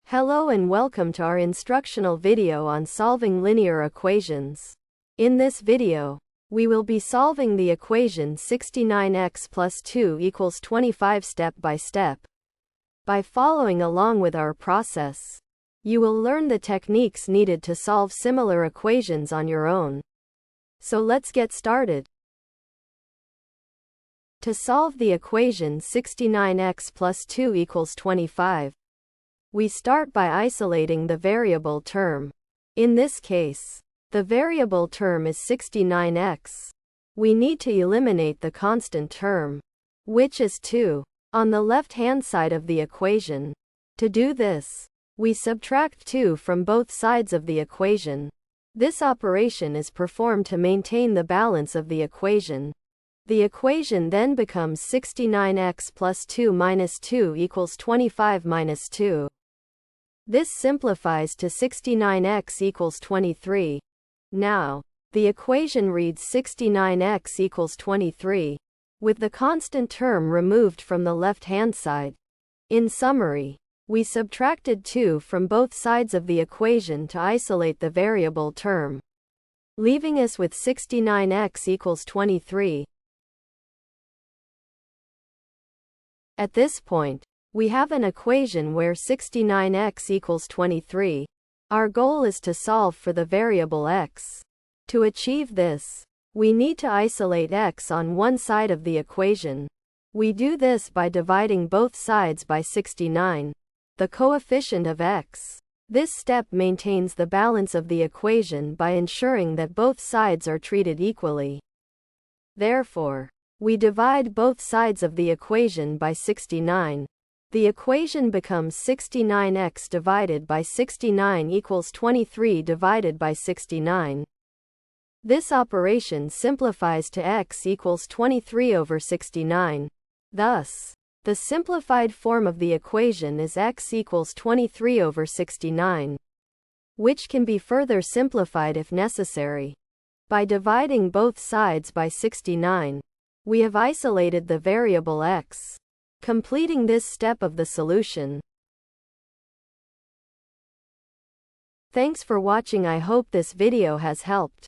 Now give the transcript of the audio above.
Hello and welcome to our instructional video on solving linear equations. In this video, we will be solving the equation 69x plus 2 equals 25 step by step. By following along with our process, you will learn the techniques needed to solve similar equations on your own. So let's get started. To solve the equation 69x plus 2 equals 25, we start by isolating the variable term. In this case, the variable term is 69x. We need to eliminate the constant term, which is 2, on the left-hand side of the equation. To do this, we subtract 2 from both sides of the equation. This operation is performed to maintain the balance of the equation. The equation then becomes 69x plus 2 minus 2 equals 25 minus 2. This simplifies to 69x equals 23. Now, the equation reads 69x equals 23, with the constant term removed from the left-hand side. In summary, we subtracted 2 from both sides of the equation to isolate the variable term, leaving us with 69x equals 23. At this point, we have an equation where 69x equals 23. Our goal is to solve for the variable x. To achieve this, we need to isolate x on one side of the equation. We do this by dividing both sides by 69, the coefficient of x. This step maintains the balance of the equation by ensuring that both sides are treated equally. Therefore, we divide both sides of the equation by 69. The equation becomes 69x divided by 69 equals 23 divided by 69. This operation simplifies to x equals 23 over 69. Thus, the simplified form of the equation is x equals 23 over 69, which can be further simplified if necessary. By dividing both sides by 69, we have isolated the variable x, completing this step of the solution. Thanks for watching. I hope this video has helped.